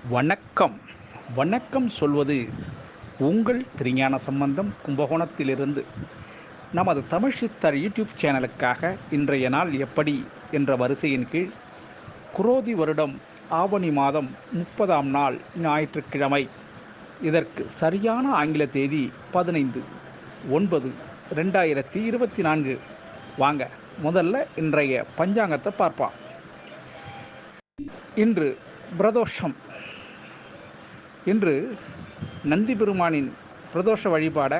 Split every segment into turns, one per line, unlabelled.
வணக்கம். வணக்கம் சொல்வது உங்கள் திருஞான சம்பந்தம் கும்பகோணத்திலிருந்து. நமது தமிழ் சித்தர் யூடியூப் சேனலுக்காக இன்றைய நாள் எப்படி என்ற வரிசையின் கீழ் குரோதி வருடம் ஆவணி மாதம் 30ஆம் நாள் ஞாயிற்றுக்கிழமை. இதற்கு சரியான ஆங்கில தேதி 15/9/2024. வாங்க முதல்ல இன்றைய பஞ்சாங்கத்தை பார்ப்போம். இன்று பிரதோஷம். இன்று நந்தி பெருமானின் பிரதோஷ வழிபாடை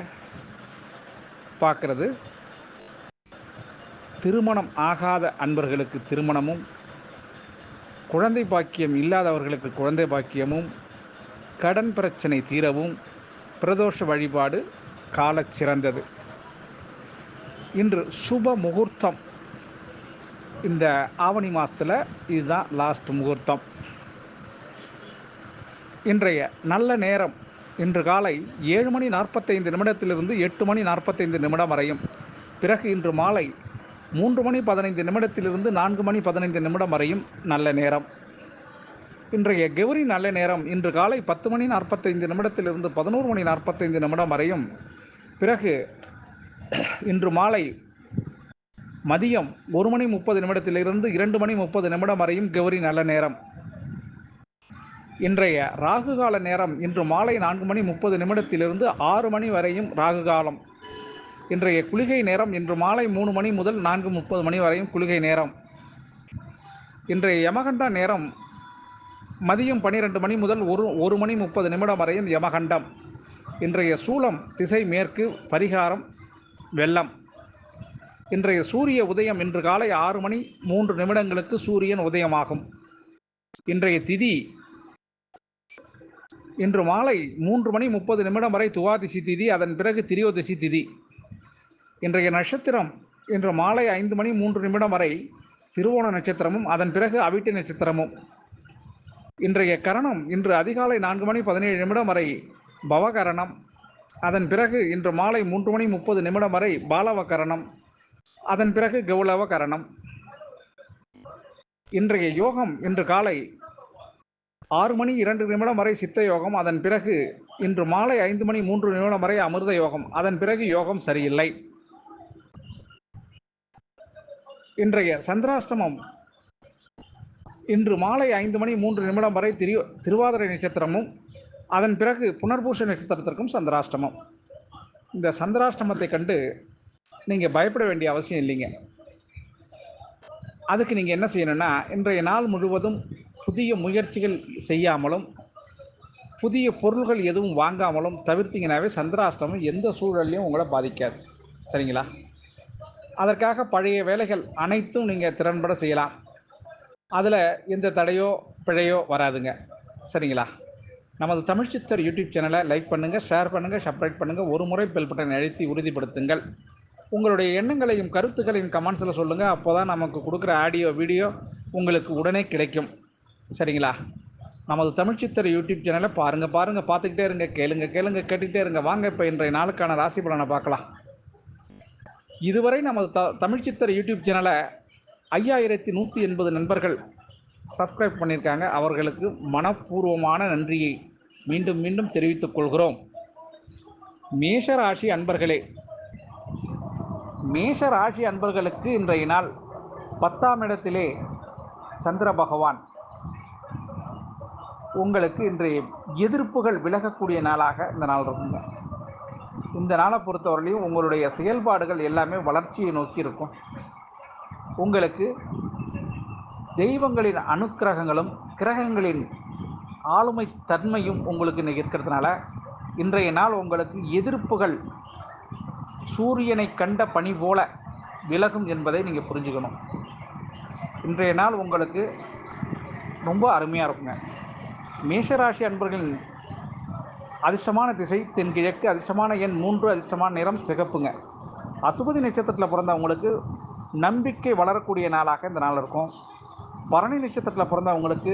பார்க்கறது. திருமணம் ஆகாத அன்பர்களுக்கு திருமணமும், குழந்தை பாக்கியம் இல்லாதவர்களுக்கு குழந்தை பாக்கியமும், கடன் பிரச்சனை தீரவும் பிரதோஷ வழிபாடு கால சிறந்தது. இன்று சுப முகூர்த்தம். இந்த ஆவணி மாதத்தில் இதுதான் லாஸ்ட் முகூர்த்தம். இன்றைய நல்ல நேரம் இன்று காலை 7:45 8 மணி 45 நிமிடம் வரையும். பிறகு இன்று மாலை 3:15 4:15 வரையும் நல்ல நேரம். இன்றைய கௌரி நல்ல நேரம் இன்று காலை 10:45 11:45 வரையும். பிறகு இன்று மாலை மதியம் 1:30 2:30 வரையும் கௌரி நல்ல நேரம். இன்றைய ராகு கால நேரம் இன்று மாலை 4:30 6 மணி வரையும் ராகு காலம். இன்றைய குளிகை நேரம் இன்று மாலை 3 மணி முதல் 4:30 வரையும் குளிகை நேரம். இன்றைய யமகண்ட நேரம் மதியம் 12 மணி முதல் 1:30 வரையும் யமகண்டம். இன்றைய சூலம் திசை மேற்கு, பரிகாரம் வெள்ளம். இன்றைய சூரிய உதயம் இன்று காலை 6:03 சூரியன் உதயமாகும். இன்றைய திதி இன்று மாலை 3:30 வரை துவாதிசி திதி, அதன் பிறகு திரியோதசி திதி. இன்றைய நட்சத்திரம் இன்று மாலை 5:03 வரை திருவோண நட்சத்திரமும், அதன் பிறகு அவிட்ட நட்சத்திரமும். இன்றைய கரணம் இன்று அதிகாலை 4:17 வரை பவகரணம், அதன் பிறகு இன்று மாலை 3:30 வரை பாலவ கரணம், அதன் பிறகு கௌளவ கரணம். இன்றைய யோகம் இன்று காலை 6:02 வரை சித்த யோகம், அதன் பிறகு இன்று மாலை 5:03 வரை அமிர்த யோகம், அதன் பிறகு யோகம் சரியில்லை. இன்றைய சந்திராஷ்டமம் இன்று மாலை 5:03 வரை திருவாதிரை நட்சத்திரமும், அதன் பிறகு புனர்பூச நட்சத்திரத்திற்கும் சந்திராஷ்டமம். இந்த சந்திராஷ்டமத்தை கண்டு நீங்கள் பயப்பட வேண்டிய அவசியம் இல்லைங்க. அதுக்கு நீங்கள் என்ன செய்யணும்னா, இன்றைய நாள் முழுவதும் புதிய முயற்சிகள் செய்யாமலும், புதிய பொருள்கள் எதுவும் வாங்காமலும் தவிர்த்திங்கனாவே சந்திராஷ்டமம் எந்த சூழல்லையும் உங்களை பாதிக்காது. சரிங்களா? அதற்காக பழைய வேலைகள் அனைத்தும் நீங்கள் திறன்பட செய்யலாம். அதில் எந்த தடையோ பிழையோ வராதுங்க. சரிங்களா? நமது தமிழ் சித்தர் யூடியூப் சேனலை லைக் பண்ணுங்கள், ஷேர் பண்ணுங்கள், சப்ஸ்கிரைப் பண்ணுங்கள். ஒரு முறை பெல் பட்டனை அழுத்தி உறுதிப்படுத்துங்கள். உங்களுடைய எண்ணங்களையும் கருத்துக்களையும் கமெண்ட்ஸில் சொல்லுங்கள். அப்போ தான் நமக்கு கொடுக்குற ஆடியோ வீடியோ உங்களுக்கு உடனே கிடைக்கும். சரிங்களா? நமது தமிழ் சித்தர் யூடியூப் சேனலை பாருங்கள், பார்த்துக்கிட்டே இருங்க, கேட்டுக்கிட்டே இருங்க. வாங்க இப்போ இன்றைய நாளுக்கான ராசி பலனை பார்க்கலாம். இதுவரை நமது தமிழ் சித்தர் யூடியூப் சேனலை 5180 நண்பர்கள் சப்ஸ்கிரைப் பண்ணியிருக்காங்க. அவர்களுக்கு மனப்பூர்வமான நன்றியை மீண்டும் மீண்டும் தெரிவித்துக் கொள்கிறோம். மேஷராசி அன்பர்களே, மேஷராசி அன்பர்களுக்கு இன்றைய நாள் 10ஆம் இடத்திலே சந்திர பகவான் உங்களுக்கு இன்றைய எதிர்ப்புகள் விலகக்கூடிய நாளாக இந்த நாள் இருக்குங்க. இந்த நாளை பொறுத்தவரையிலையும் உங்களுடைய செயல்பாடுகள் எல்லாமே வளர்ச்சியை நோக்கி இருக்கும். உங்களுக்கு தெய்வங்களின் அனுக்கிரகங்களும் கிரகங்களின் ஆளுமை தன்மையும் உங்களுக்கு இன்னைக்கு இருக்கிறதுனால இன்றைய நாள் உங்களுக்கு எதிர்ப்புகள் சூரியனை கண்ட பனி போல விலகும் என்பதை நீங்கள் புரிஞ்சுக்கணும். இன்றைய நாள் உங்களுக்கு ரொம்ப அருமையாக இருக்குங்க. மேஷராசி அன்பர்களின் அதிர்ஷ்டமான திசை தென்கிழக்கு, அதிர்ஷ்டமான எண் 3, அதிர்ஷ்டமான நிறம் சிகப்புங்க. அசுபதி நட்சத்திரத்தில் பிறந்தவங்களுக்கு நம்பிக்கை வளரக்கூடிய நாளாக இந்த நாள் இருக்கும். பரணி நட்சத்திரத்தில் பிறந்தவங்களுக்கு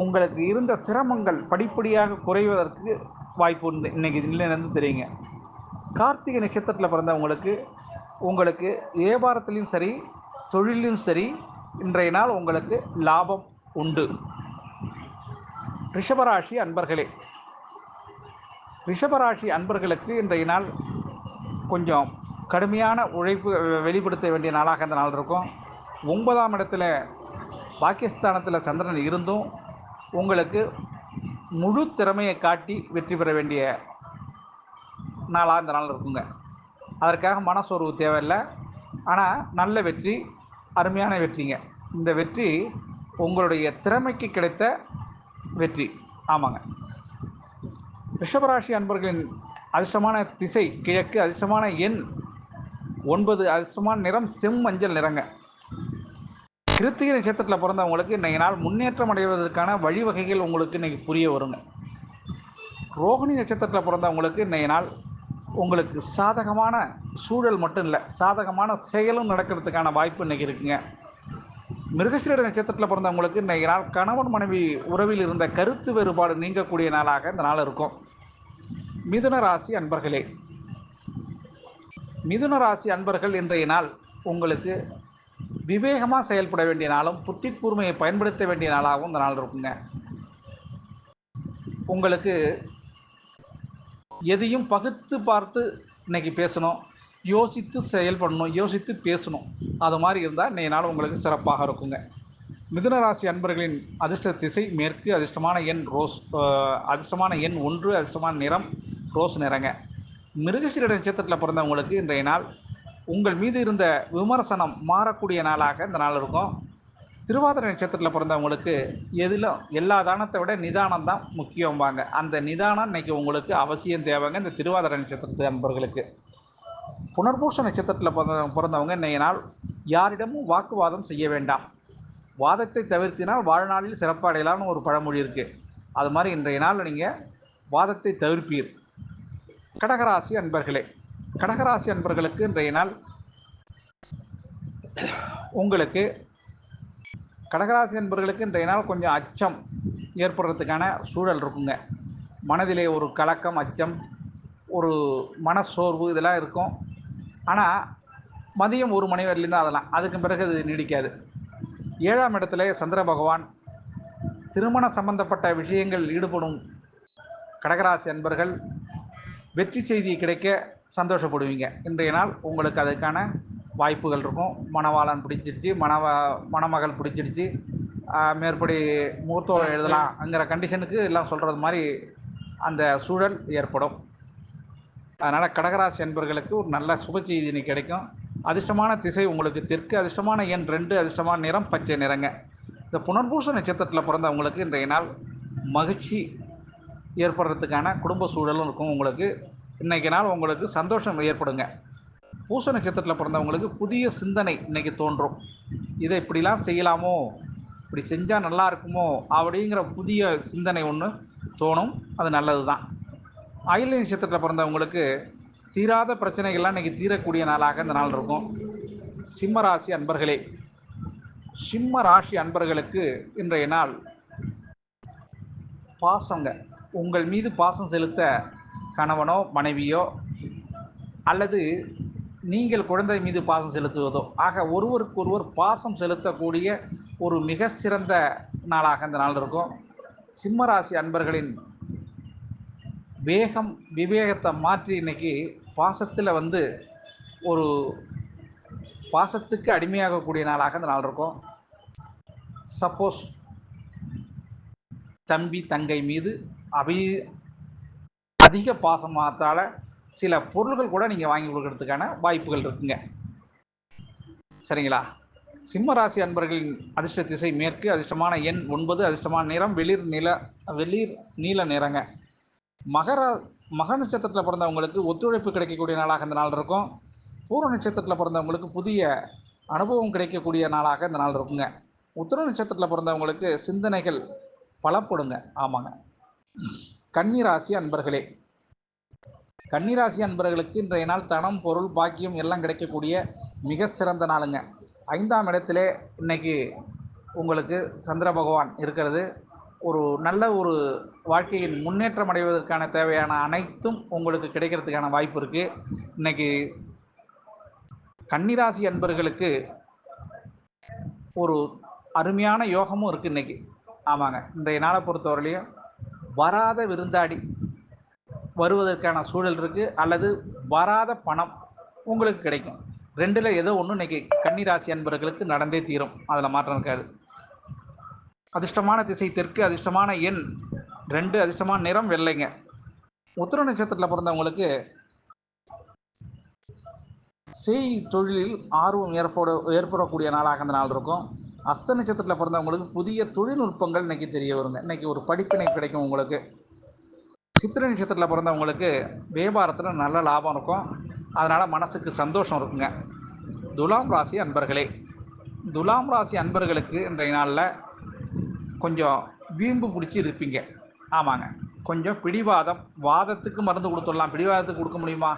உங்களுக்கு இருந்த சிரமங்கள் படிப்படியாக குறைவதற்கு வாய்ப்பு உண்டு. இன்றைக்கி இல்லைன்னு தெரியுங்க. கார்த்திகை நட்சத்திரத்தில் பிறந்தவங்களுக்கு உங்களுக்கு வியாபாரத்திலையும் சரி தொழிலும் சரி இன்றைய நாள் உங்களுக்கு லாபம் உண்டு. ரிஷபராசி அன்பர்களே, ரிஷபராசி அன்பர்களுக்கு இன்றைய நாள் கொஞ்சம் கடுமையான உழைப்பு வெளிப்படுத்த வேண்டிய நாளாக இந்த நாள் இருக்கும். 9ஆம் இடத்துல பாகிஸ்தானத்தில் சந்திரன் இருந்தும் உங்களுக்கு முழு திறமையை காட்டி வெற்றி பெற வேண்டிய நாளாக இந்த நாள் இருக்குங்க. அதற்காக மனசோர்வு தேவையில்லை. ஆனால் நல்ல வெற்றி, அருமையான வெற்றிங்க. இந்த வெற்றி உங்களுடைய திறமைக்கு கிடைத்த வெற்றி. ஆமாங்க. ரிஷபராசி அன்பர்களின் அதிர்ஷ்டமான திசை கிழக்கு, அதிர்ஷ்டமான எண் 9, அதிர்ஷ்டமான நிறம் செம்மஞ்சள் நிறங்க. கிருத்திகை நட்சத்திரத்தில் பிறந்தவங்களுக்கு இன்றைய நாள் முன்னேற்றம் அடைவதற்கான வழிவகைகள் உங்களுக்கு இன்றைக்கி புரிய வருங்க. ரோகிணி நட்சத்திரத்தில் பிறந்தவங்களுக்கு இன்றைய நாள் உங்களுக்கு சாதகமான சூழல் மட்டும் இல்லை, சாதகமான செயலும் நடக்கிறதுக்கான வாய்ப்பு இன்றைக்கி இருக்குங்க. மிருகசீரிட நட்சத்திரத்தில் பிறந்தவங்களுக்கு இன்றைய நாள் கணவன் மனைவி உறவில் இருந்த கருத்து வேறுபாடு நீங்கக்கூடிய நாளாக இந்த நாள் இருக்கும். மிதுன ராசி அன்பர்களே, மிதுன ராசி அன்பர்கள் இன்றைய நாள் உங்களுக்கு விவேகமாக செயல்பட வேண்டிய நாளும் புத்தி கூர்மையை பயன்படுத்த வேண்டிய நாளாகவும் இந்த நாள் இருக்குங்க. உங்களுக்கு எதையும் பகுத்து பார்த்து இன்னைக்கு பேசணும், யோசித்து செயல்படணும், யோசித்து பேசணும். அது மாதிரி இருந்தால் இன்றைய நாள் உங்களுக்கு சிறப்பாக இருக்குங்க. மிதுன ராசி அன்பர்களின் அதிர்ஷ்ட திசை மேற்கு, அதிர்ஷ்டமான எண் ரோஸ், அதிர்ஷ்டமான எண் 1, அதிர்ஷ்டமான நிறம் ரோஸ் நிறங்க. மிருகசீரிட நட்சத்திரத்தில் பிறந்தவங்களுக்கு இன்றைய நாள் உங்கள் மீது இருந்த விமர்சனம் மாறக்கூடிய நாளாக இந்த நாள் இருக்கும். திருவாதிரை நட்சத்திரத்தில் பிறந்தவங்களுக்கு எதிலும் எல்லா தானத்தை விட நிதானம் தான் முக்கியம்பாங்க. அந்த நிதானம் இன்றைக்கி உங்களுக்கு அவசியம் தேவைங்க இந்த திருவாதிரை நட்சத்திரத்து அன்பர்களுக்கு. புனர்பூச நட்சத்திரத்தில் பிறந்தவங்க இன்றைய நாள் யாரிடமும் வாக்குவாதம் செய்ய வேண்டாம். வாதத்தை தவிர்த்தினால் வாழ்நாளில் சிறப்படையலான்னு ஒரு பழமொழி இருக்குது. அது மாதிரி இன்றைய நாள் நீங்கள் வாதத்தை தவிர்ப்பீர். கடகராசி அன்பர்களே, கடகராசி அன்பர்களுக்கு இன்றைய நாள் உங்களுக்கு கடகராசி அன்பர்களுக்கு இன்றைய நாள் கொஞ்சம் அச்சம் ஏற்படுறதுக்கான சூழல் இருக்குங்க. மனதிலே ஒரு கலக்கம், அச்சம், ஒரு மனசோர்வு இதெல்லாம் இருக்கும். ஆனால் மதியம் 1 மணி வரையிலும் தான் அதெல்லாம், அதுக்கு பிறகு அது நீடிக்காது. 7ஆம் இடத்துல சந்திர பகவான், திருமண சம்பந்தப்பட்ட விஷயங்கள் ஈடுபடும் கடகராசி அன்பர்கள் வெற்றி செய்தி கிடைக்க சந்தோஷப்படுவீங்க. இன்றைய நாள் உங்களுக்கு அதுக்கான வாய்ப்புகள் இருக்கும். மணவாளன் பிடிச்சிடுச்சு, மணமகள் பிடிச்சிடுச்சு, மேற்படி முகூர்த்தம் எழுதலாம்ங்கிற கண்டிஷனுக்கு எல்லாம் சொல்கிறது மாதிரி அந்த சூழல் ஏற்படும். அதனால் கடகராசி அன்பர்களுக்கு ஒரு நல்ல சுப செய்தி கிடைக்கும். அதிர்ஷ்டமான திசை உங்களுக்கு தெற்கு, அதிர்ஷ்டமான எண் 2, அதிர்ஷ்டமான நிறம் பச்சை நிறங்க. இந்த புனர்பூச நட்சத்திரத்தில் பிறந்தவங்களுக்கு இன்றைய நாள் மகிழ்ச்சி ஏற்படுறதுக்கான குடும்ப சூழலும் இருக்கும். உங்களுக்கு இன்றைக்கி நாள் உங்களுக்கு சந்தோஷம் ஏற்படுங்க. பூச நட்சத்திரத்தில் பிறந்தவங்களுக்கு புதிய சிந்தனை இன்றைக்கி தோன்றும். இதை இப்படிலாம் செய்யலாமோ, இப்படி செஞ்சால் நல்லா இருக்குமோ அப்படிங்கிற புதிய சிந்தனை ஒன்று தோணும். அது நல்லது தான். ஆயில்ய நட்சத்திரத்தில் பிறந்தவங்களுக்கு தீராத பிரச்சனைகள்லாம் இன்றைக்கி தீரக்கூடிய நாளாக இந்த நாள் இருக்கும். சிம்ம ராசி அன்பர்களே, சிம்ம ராசி அன்பர்களுக்கு இன்றைய நாள் பாசங்க. உங்கள் மீது பாசம் செலுத்த கணவனோ மனைவியோ அல்லது நீங்கள் குழந்தை மீது பாசம் செலுத்துவதோ ஆக ஒருவருக்கொருவர் பாசம் செலுத்தக்கூடிய ஒரு மிக சிறந்த நாளாக இந்த நாள் இருக்கும். சிம்மராசி அன்பர்களின் வேகம் விவேகத்தை மாற்றி இன்றைக்கி பாசத்தில் ஒரு பாசத்துக்கு அடிமையாகக்கூடிய நாளாக இந்த நாள் இருக்கும். சப்போஸ் தம்பி தங்கை மீது அதிக பாசமாகத்தால் சில பொருள்கள் கூட நீங்கள் வாங்கி கொடுக்கறதுக்கான வாய்ப்புகள் இருக்குங்க. சரிங்களா? சிம்ம ராசி அன்பர்களின் அதிர்ஷ்ட திசை மேற்கு, அதிர்ஷ்டமான எண் 9, அதிர்ஷ்டமான நிறம் வெளிர் நீல நிறங்க. மக நட்சத்திரத்தில் பிறந்தவங்களுக்கு ஒத்துழைப்பு கிடைக்கக்கூடிய நாளாக இந்த நாள் இருக்கும். பூர்வ நட்சத்திரத்தில் பிறந்தவங்களுக்கு புதிய அனுபவம் கிடைக்கக்கூடிய நாளாக இந்த நாள் இருக்குங்க. உத்திர நட்சத்திரத்தில் பிறந்தவங்களுக்கு சிந்தனைகள் பலப்படுங்க. ஆமாங்க. கன்னிராசி அன்பர்களே, கன்னிராசி அன்பர்களுக்கு இன்றைய நாள் தனம், பொருள், பாக்கியம் எல்லாம் கிடைக்கக்கூடிய மிக சிறந்த நாளுங்க. 5ஆம் இடத்திலே இன்றைக்கி உங்களுக்கு சந்திர பகவான் இருக்கிறது. ஒரு நல்ல ஒரு வாழ்க்கையின் முன்னேற்றம் அடைவதற்கான தேவையான அனைத்தும் உங்களுக்கு கிடைக்கிறதுக்கான வாய்ப்பு இருக்குது. இன்றைக்கி கன்னிராசி அன்பர்களுக்கு ஒரு அருமையான யோகமும் இருக்குது இன்றைக்கி. ஆமாங்க. இன்றைய நாளை பொறுத்தவரையிலையும் வராத விருந்தாடி வருவதற்கான சூழல் இருக்குது, அல்லது வராத பணம் உங்களுக்கு கிடைக்கும். ரெண்டில் ஏதோ ஒன்று இன்றைக்கி கன்னிராசி அன்பர்களுக்கு நடந்தே தீரும், அதில் மாற்றம் இருக்காது. அதிர்ஷ்டமான திசை தெற்கு, அதிர்ஷ்டமான எண் 2, அதிர்ஷ்டமான நிறம் வெள்ளைங்க. உத்திர நட்சத்திரத்தில் பிறந்தவங்களுக்கு தொழிலில் ஆர்வம் ஏற்படக்கூடிய நாளாக அந்த நாள் இருக்கும். அஸ்த நட்சத்திரத்தில் பிறந்தவங்களுக்கு புதிய தொழில்நுட்பங்கள் இன்றைக்கி தெரிய வருங்க. இன்றைக்கி ஒரு படிப்பினை கிடைக்கும் உங்களுக்கு. சித்திரை நட்சத்திரத்தில் பிறந்தவங்களுக்கு வியாபாரத்தில் நல்ல லாபம் இருக்கும், அதனால் மனசுக்கு சந்தோஷம் இருக்குங்க. துலாம் ராசி அன்பர்களே, துலாம் ராசி அன்பர்களுக்கு இன்றைய நாளில் கொஞ்சம் வீம்பு பிடிச்சி இருப்பீங்க. ஆமாங்க, கொஞ்சம் பிடிவாதம். வாதத்துக்கு மருந்து கொடுத்துடலாம், பிடிவாதத்துக்கு கொடுக்க முடியுமா?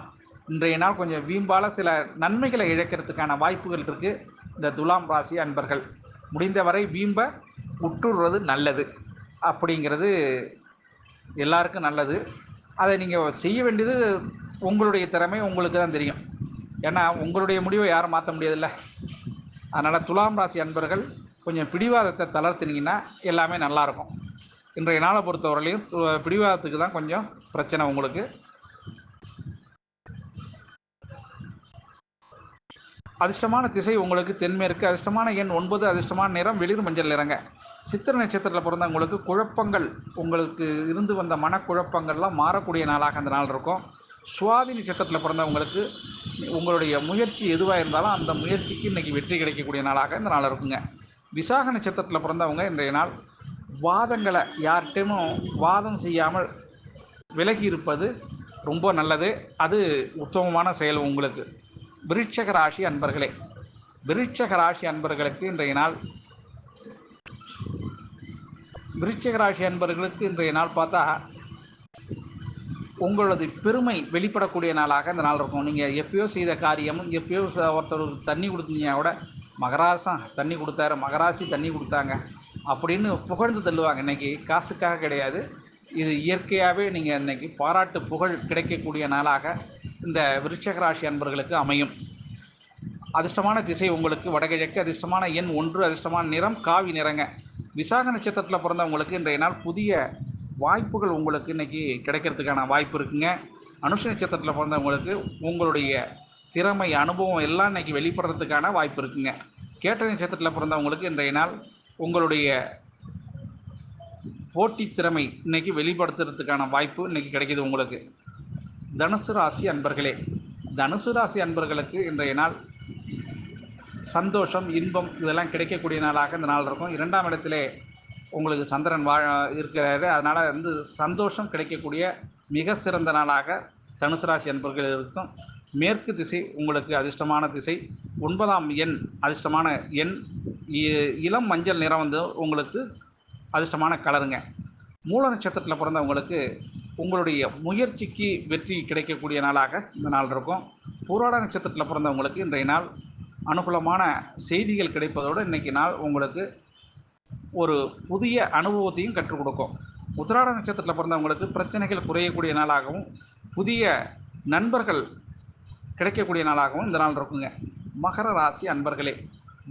இன்றைய நாள் கொஞ்சம் வீம்பால் சில நன்மைகளை இழக்கிறதுக்கான வாய்ப்புகள் இருக்குது. இந்த துலாம் ராசி அன்பர்கள் முடிந்தவரை வீம்பை உற்றுறது நல்லது, அப்படிங்கிறது எல்லாருக்கும் நல்லது. அதை நீங்கள் செய்ய வேண்டியது உங்களுடைய திறமை உங்களுக்கு தான் தெரியும். ஏன்னா உங்களுடைய முடிவை யாரும் மாற்ற முடியாதுல்ல. அதனால் துலாம் ராசி அன்பர்கள் கொஞ்சம் பிடிவாதத்தை தளர்த்தினீங்கன்னா எல்லாமே நல்லாயிருக்கும். இன்றைய நாளை பொறுத்தவரையிலையும் பிடிவாதத்துக்கு தான் கொஞ்சம் பிரச்சனை உங்களுக்கு. அதிர்ஷ்டமான திசை உங்களுக்கு தென்மேற்கு, அதிர்ஷ்டமான எண் 9, அதிர்ஷ்டமான நிறம் வெளிர் மஞ்சள் நிறங்க. சித்திரை நட்சத்திரத்தில் பிறந்தவங்களுக்கு குழப்பங்கள், உங்களுக்கு இருந்து வந்த மனக்குழப்பங்கள்லாம் மாறக்கூடிய நாளாக அந்த நாள் இருக்கும். சுவாதி நட்சத்திரத்தில் பிறந்தவங்களுக்கு உங்களுடைய முயற்சி எதுவாக இருந்தாலும் அந்த முயற்சிக்கு இன்றைக்கி வெற்றி கிடைக்கக்கூடிய நாளாக இந்த நாள் இருக்குங்க. விசாக நட்சத்திரத்தில் பிறந்தவங்க இன்றைய நாள் வாதங்களை யார்கிட்டையும் வாதம் செய்யாமல் விலகி இருப்பது ரொம்ப நல்லது, அது உத்தமமான செயல் உங்களுக்கு. விருட்சக ராசி அன்பர்களே, விருட்சக ராசி அன்பர்களுக்கு இன்றைய நாள் பார்த்தா உங்களது பெருமை வெளிப்படக்கூடிய நாளாக இந்த நாள் இருக்கும். நீங்கள் எப்பயோ செய்த காரியமும், எப்பயோ ஒருத்தருக்கு தண்ணி கொடுத்தீங்கன்னா கூட மகராசம் தண்ணி கொடுத்தாரு, மகராசி தண்ணி கொடுத்தாங்க அப்படின்னு புகழ்ந்து தள்ளுவாங்க. இன்றைக்கி காசுக்காக கிடையாது, இது இயற்கையாகவே நீங்கள் இன்றைக்கி பாராட்டு புகழ் கிடைக்கக்கூடிய நாளாக இந்த விருட்சக ராசி அன்பர்களுக்கு அமையும். அதிர்ஷ்டமான திசை உங்களுக்கு வடகிழக்கு, அதிர்ஷ்டமான எண் 1, அதிர்ஷ்டமான நிறம் காவி நிறங்க. விசாக நட்சத்திரத்தில் பிறந்தவங்களுக்கு இன்றைய நாள் புதிய வாய்ப்புகள் உங்களுக்கு இன்றைக்கி கிடைக்கிறதுக்கான வாய்ப்பு இருக்குங்க. அனுஷ நட்சத்திரத்தில் பிறந்தவங்களுக்கு உங்களுடைய திறமை, அனுபவம் எல்லாம் இன்றைக்கி வெளிப்படுறதுக்கான வாய்ப்பு இருக்குங்க. கேட்ட நட்சத்திரத்தில் பிறந்தவங்களுக்கு இன்றைய நாள் உங்களுடைய போட்டி திறமை இன்றைக்கி வெளிப்படுத்துறதுக்கான வாய்ப்பு இன்றைக்கி கிடைக்கிது உங்களுக்கு. தனுசு ராசி அன்பர்களே, தனுசு ராசி அன்பர்களுக்கு இன்றைய நாள் சந்தோஷம், இன்பம் இதெல்லாம் கிடைக்கக்கூடிய நாளாக இந்த நாள் இருக்கும். 2ஆம் இடத்திலே உங்களுக்கு சந்திரன் இருக்கிறாரு, அதனால் சந்தோஷம் கிடைக்கக்கூடிய மிக சிறந்த நாளாக தனுசு ராசி அன்பர்கள் இருக்கும். மேற்கு திசை உங்களுக்கு அதிர்ஷ்டமான திசை, 9ஆம் எண் அதிர்ஷ்டமான எண், இளம் மஞ்சள் நிறம் உங்களுக்கு அதிர்ஷ்டமான கலருங்க. மூல நட்சத்திரத்தில் பிறந்தவங்களுக்கு உங்களுடைய முயற்சிக்கு வெற்றி கிடைக்கக்கூடிய நாளாக இந்த நாள் இருக்கும். பூராட நட்சத்திரத்தில் பிறந்தவங்களுக்கு இன்றைய நாள் அனுகூலமான செய்திகள் கிடைப்பதோடு இன்றைக்கி நாள் உங்களுக்கு ஒரு புதிய அனுபவத்தையும் கற்றுக் கொடுக்கும். உத்திராட நட்சத்திரத்தில் பிறந்தவங்களுக்கு பிரச்சனைகள் குறையக்கூடிய நாளாகவும் புதிய நண்பர்கள் கிடைக்கக்கூடிய நாளாகவும் இந்த நாள் இருக்குங்க. மகர ராசி அன்பர்களே,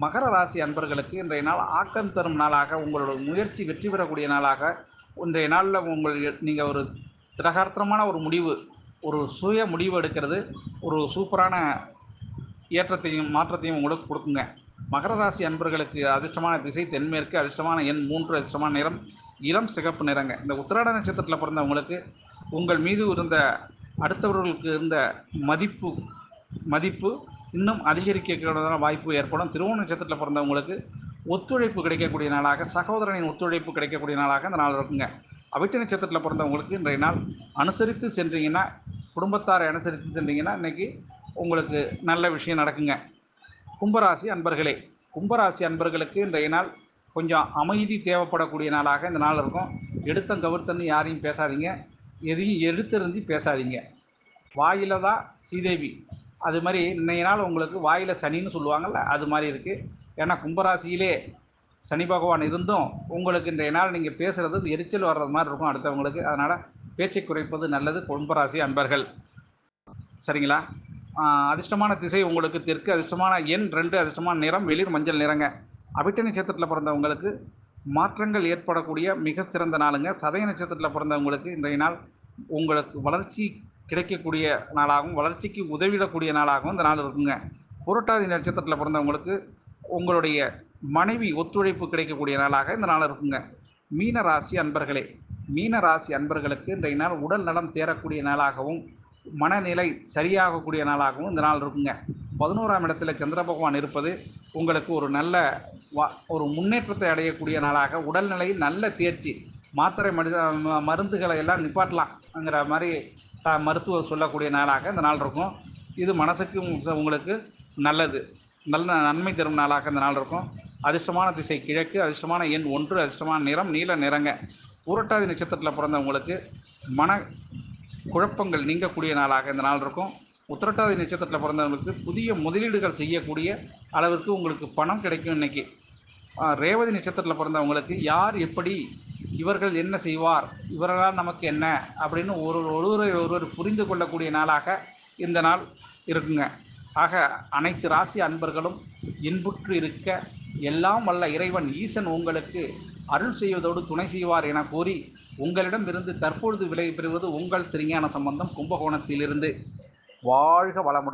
மகர ராசி அன்பர்களுக்கு இன்றைய நாள் ஆக்கம் தரும் நாளாக, உங்களோட முயற்சி வெற்றி பெறக்கூடிய நாளாக இன்றைய நாளில் நீங்கள் ஒரு திடகாத்திரமான ஒரு முடிவு, ஒரு சுய முடிவு எடுக்கிறது ஒரு சூப்பரான ஏற்றத்தையும் மாற்றத்தையும் உங்களுக்கு கொடுக்குங்க. மகர ராசி அன்பர்களுக்கு அதிர்ஷ்டமான திசை தென்மேற்கு, அதிர்ஷ்டமான எண் 3, அதிர்ஷ்டமான நிறம் இளம் சிகப்பு நிறங்க. இந்த உத்திராட நட்சத்திரத்தில் பிறந்தவங்களுக்கு உங்கள் மீது இருந்த அடுத்தவர்களுக்கு இருந்த மதிப்பு இன்னும் அதிகரிக்கிறதான வாய்ப்பு ஏற்படும். திருவோண நட்சத்திரத்தில் பிறந்தவங்களுக்கு ஒத்துழைப்பு கிடைக்கக்கூடிய நாளாக, சகோதரனின் ஒத்துழைப்பு கிடைக்கக்கூடிய நாளாக இந்த நாள் இருக்குங்க. அவிட்ட நட்சத்திரத்தில் பிறந்தவங்களுக்கு இன்றைய நாள் அனுசரித்து சென்றீங்கன்னா, குடும்பத்தாரை அனுசரித்து சென்றீங்கன்னா இன்றைக்கி உங்களுக்கு நல்ல விஷயம் நடக்குங்க. கும்பராசி அன்பர்களே, கும்பராசி அன்பர்களுக்கு இன்றைய நாள் கொஞ்சம் அமைதி தேவைப்படக்கூடிய நாளாக இந்த நாள் இருக்கும். எடுத்தம் கவிர்த்தன்னு யாரையும் பேசாதீங்க, எதையும் எடுத்தெறிஞ்சு பேசாதீங்க. வாயில் தான் ஸ்ரீதேவி, அது மாதிரி இன்றைய நாள் உங்களுக்கு வாயில் சனின்னு சொல்லுவாங்கள்ல, அது மாதிரி இருக்குது. ஏன்னா கும்பராசியிலே சனி பகவான் இருந்தும் உங்களுக்கு இன்றைய நாள் நீங்கள் பேசுகிறது எரிச்சல் வர்றது மாதிரி இருக்கும் அடுத்தவங்களுக்கு. அதனால் பேச்சை குறைப்பது நல்லது கும்பராசி அன்பர்கள், சரிங்களா? அதிர்ஷ்டமான திசை உங்களுக்கு தெற்கு, அதிர்ஷ்டமான எண் 2, அதிர்ஷ்டமான நிறம் வெளிர் மஞ்சள் நிறங்க. அவிட்ட நட்சத்திரத்தில் பிறந்தவங்களுக்கு மாற்றங்கள் ஏற்படக்கூடிய மிக சிறந்த நாளுங்க. சதய நட்சத்திரத்தில் பிறந்தவங்களுக்கு இன்றைய நாள் உங்களுக்கு வளர்ச்சி கிடைக்கக்கூடிய நாளாகவும், வளர்ச்சிக்கு உதவிடக்கூடிய நாளாகவும் இந்த நாள் இருக்குங்க. புரட்டாதி நட்சத்திரத்தில் பிறந்தவங்களுக்கு உங்களுடைய மனைவி ஒத்துழைப்பு கிடைக்கக்கூடிய நாளாக இந்த நாள் இருக்குங்க. மீன ராசி அன்பர்களே, மீன ராசி அன்பர்களுக்கு இன்றைய நாள் உடல் நலம் தேரக்கூடிய நாளாகவும், மனநிலை சரியாகக்கூடிய நாளாகவும் இந்த நாள் இருக்குங்க. 11ஆம் இடத்துல சந்திர பகவான் இருப்பது உங்களுக்கு ஒரு நல்ல ஒரு முன்னேற்றத்தை அடையக்கூடிய நாளாக, உடல்நிலையில் நல்ல தேர்ச்சி, மாத்திரை மருந்துகளை எல்லாம் நிப்பாட்டலாம்ங்கிற மாதிரி மருத்துவர் சொல்லக்கூடிய நாளாக இந்த நாள் இருக்கும். இது மனசுக்கு உங்களுக்கு நல்லது, நல்ல நன்மை தரும் நாளாக இந்த நாள் இருக்கும். அதிர்ஷ்டமான திசை கிழக்கு, அதிர்ஷ்டமான எண் 1, அதிர்ஷ்டமான நிறம் நீல நிறங்க. புரட்டாதி நட்சத்திரத்தில் பிறந்தவங்களுக்கு மன குழப்பங்கள் நீங்கக்கூடிய நாளாக இந்த நாள் இருக்கும். உத்திரட்டாதி நட்சத்திரத்தில் பிறந்தவங்களுக்கு புதிய முதலீடுகள் செய்யக்கூடிய அளவிற்கு உங்களுக்கு பணம் கிடைக்கும் இன்றைக்கி. ரேவதி நட்சத்திரத்தில் பிறந்தவங்களுக்கு யார் எப்படி, இவர்கள் என்ன செய்வார், இவர்களால் நமக்கு என்ன அப்படின்னு ஒருவர் புரிந்து கொள்ளக்கூடிய நாளாக இந்த நாள் இருக்குங்க. ஆக அனைத்து ராசி அன்பர்களும் இன்புற்று இருக்க எல்லாம் வல்ல இறைவன் ஈசன் உங்களுக்கு அருள் செய்வதோடு துணை செய்வார் என கூறி உங்களிடமிருந்து தற்பொழுது விலை பெறுவது உங்கள் திருஞான சம்பந்தம், கும்பகோணத்திலிருந்து. வாழ்க வளமுடன்.